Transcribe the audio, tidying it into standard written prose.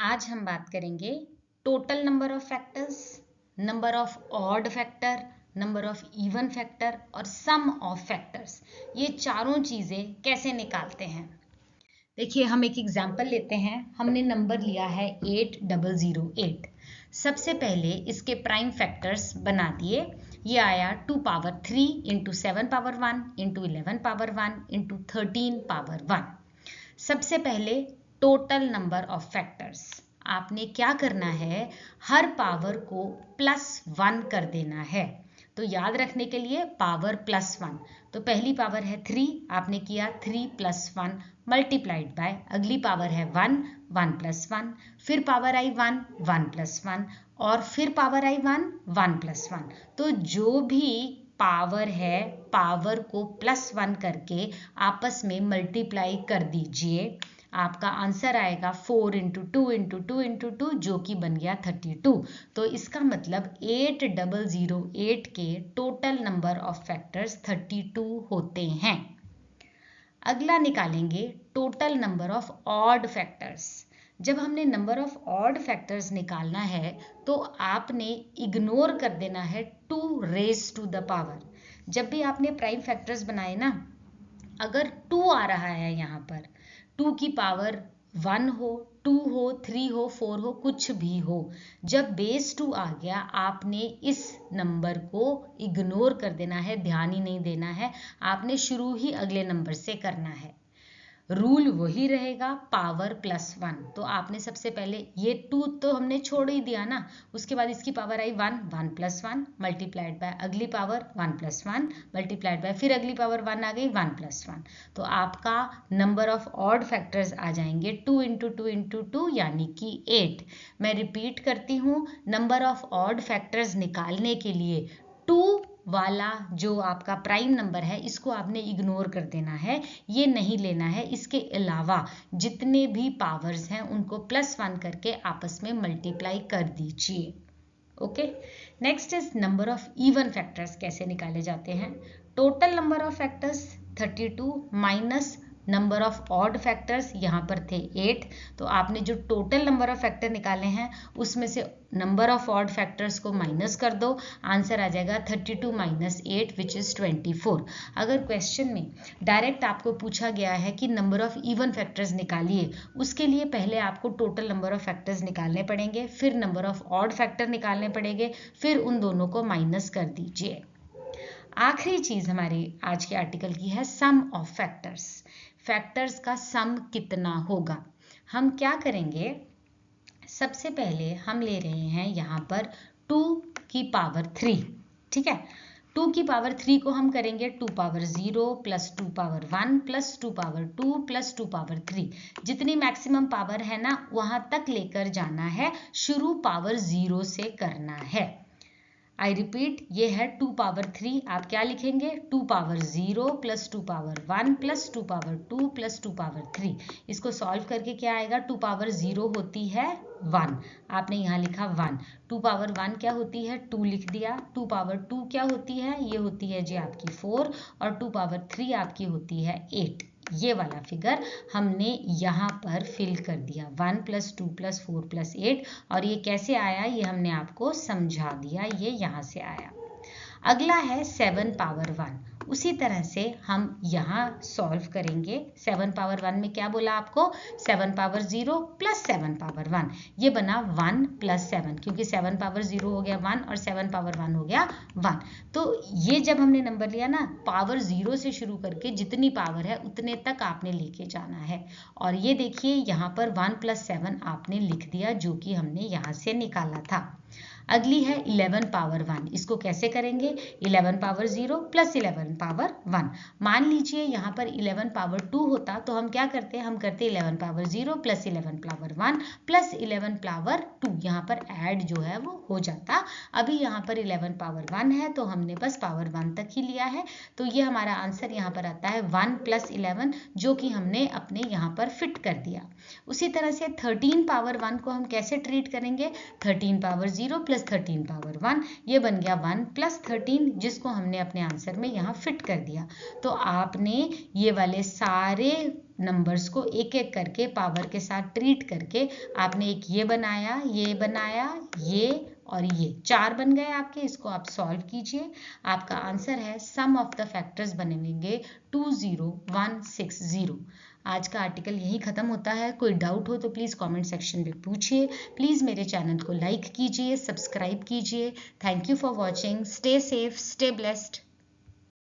आज हम बात करेंगे total number of factors, number of odd factor, number of even factor और सम ऑफ फैक्टर्स। ये चारों चीज़ें कैसे निकालते हैं। देखिए, हम एक एग्जाम्पल लेते हैं। हमने नंबर लिया है 8008। सबसे पहले इसके प्राइम फैक्टर्स बना दिए। ये आया 2 power 3 into 7 power 1 into 11 power 1 into 13 power 1। सबसे पहले टोटल नंबर ऑफ फैक्टर्स। आपने क्या करना है, हर पावर को +1 कर देना है। तो याद रखने के लिए पावर +1, तो पहली पावर है 3, आपने किया 3 + 1 मल्टीप्लाइड बाय, अगली पावर है 1, 1 + 1, फिर पावर आई 1, 1 + 1 और फिर पावर आई 1, 1 + 1। तो जो भी पावर है, पावर को +1 करके आपस में मल्टीप्लाई कर दीजिए। आपका आंसर आएगा 4 इंटू 2 इंटू 2 इंटू 2, जो कि बन गया 32। तो इसका मतलब 8008 के टोटल नंबर ऑफ फैक्टर्स 32 होते हैं। अगला निकालेंगे total number of odd factors. जब हमने नंबर ऑफ ऑड फैक्टर्स निकालना है तो आपने इग्नोर कर देना है 2 रेज टू द पावर। जब भी आपने प्राइम फैक्टर्स बनाए ना, अगर 2 आ रहा है यहाँ पर, 2 की पावर 1 हो, 2 हो, 3 हो, 4 हो, कुछ भी हो, जब बेस 2 आ गया आपने इस नंबर को इग्नोर कर देना है, ध्यान ही नहीं देना है। आपने शुरू ही अगले नंबर से करना है। रूल वही रहेगा, पावर +1। तो आपने सबसे पहले ये 2 तो हमने छोड़ ही दिया ना, उसके बाद इसकी पावर आई 1, 1 + 1 मल्टीप्लाइड बाय अगली पावर 1 + 1 मल्टीप्लाइड बाय, फिर अगली पावर 1 आ गई 1 + 1। तो आपका नंबर ऑफ ऑड फैक्टर्स आ जाएंगे 2 इंटू 2 इंटू 2 यानी कि 8। मैं रिपीट करती हूँ, नंबर ऑफ ऑड फैक्टर्स निकालने के लिए 2 वाला जो आपका प्राइम नंबर है इसको आपने इग्नोर कर देना है, ये नहीं लेना है। इसके अलावा जितने भी पावर्स हैं उनको +1 करके आपस में मल्टीप्लाई कर दीजिए। Okay, next is number of even factors. कैसे निकाले जाते हैं? Total number of factors 32 minus number of odd factors, यहाँ पर थे 8। तो आपने जो टोटल नंबर ऑफ फैक्टर निकाले हैं उसमें से नंबर ऑफ ऑड फैक्टर्स को माइनस कर दो, आंसर आ जाएगा 32 माइनस 8 विच इज 24। अगर क्वेश्चन में डायरेक्ट आपको पूछा गया है कि नंबर ऑफ इवन फैक्टर्स निकालिए, उसके लिए पहले आपको टोटल नंबर ऑफ फैक्टर्स निकालने पड़ेंगे, फिर नंबर ऑफ ऑड फैक्टर निकालने पड़ेंगे, फिर उन दोनों को माइनस कर दीजिए। आखिरी चीज हमारे आज के आर्टिकल की है सम ऑफ फैक्टर्स। फैक्टर्स का सम कितना होगा? हम क्या करेंगे, सबसे पहले हम ले रहे हैं यहाँ पर 2 की पावर 3, ठीक है। 2 की पावर 3 को हम करेंगे 2 power 0 plus 2 power 1 plus 2 power 2 plus 2 power 3। जितनी मैक्सिमम पावर है ना वहां तक लेकर जाना है, शुरू पावर 0 से करना है। आई रिपीट, ये है 2 पावर 3। आप क्या लिखेंगे? 2 power 0 plus 2 power 1 plus 2 power 2 plus 2 power 3। इसको सॉल्व करके क्या आएगा? 2 पावर 0 होती है 1, आपने यहाँ लिखा 1। 2 पावर 1 क्या होती है? 2 लिख दिया। 2 पावर 2 क्या होती है? ये होती है जी आपकी 4, और 2 पावर 3 आपकी होती है 8। ये वाला फिगर हमने यहाँ पर फिल कर दिया, 1 + 2 + 4 + 8। और ये कैसे आया ये हमने आपको समझा दिया, ये यहाँ से आया। अगला है 7 पावर 1। उसी तरह से हम यहाँ सॉल्व करेंगे। 7 पावर 1 में क्या बोला आपको? 7 पावर 0 प्लस 7 पावर 1, ये बना 1 + 7, क्योंकि 7 पावर 0 हो गया 1 और 7 पावर 1 हो गया 1। तो ये जब हमने नंबर लिया ना, पावर 0 से शुरू करके जितनी पावर है उतने तक आपने लेके जाना है। और ये देखिए यहाँ पर 1 + 7 आपने लिख दिया, जो कि हमने यहाँ से निकाला था। अगली है 11 पावर 1। इसको कैसे करेंगे? 11 पावर 0 प्लस 11 पावर 1। मान लीजिए यहाँ पर 11 पावर 2 होता तो हम क्या करते? हम करते 11 power 0 plus 11 power 1 plus 11 power 2, यहाँ पर ऐड जो है वो हो जाता। अभी यहाँ पर 11 पावर 1 है तो हमने बस पावर 1 तक ही लिया है, तो ये हमारा आंसर यहाँ पर आता है 1 + 11, जो कि हमने अपने यहाँ पर फिट कर दिया। उसी तरह से 13 पावर 1 को हम कैसे ट्रीट करेंगे? 13 पावर 0 प्लस 13 पावर 1, ये बन गया 1 + 13, जिसको हमने अपने आंसर में यहाँ फिट कर दिया। तो आपने ये वाले सारे नंबर्स को एक एक करके पावर के साथ ट्रीट करके आपने एक ये बनाया, ये और ये 4 बन गए आपके। इसको आप सॉल्व कीजिए। आपका आंसर है सम ऑफ द फैक्टर्स बनेंगे 20160। आज का आर्टिकल यहीं खत्म होता है। कोई डाउट हो तो प्लीज़ कमेंट सेक्शन में पूछिए। प्लीज़ मेरे चैनल को लाइक कीजिए, सब्सक्राइब कीजिए। Thank you for watching. Stay safe, stay blessed.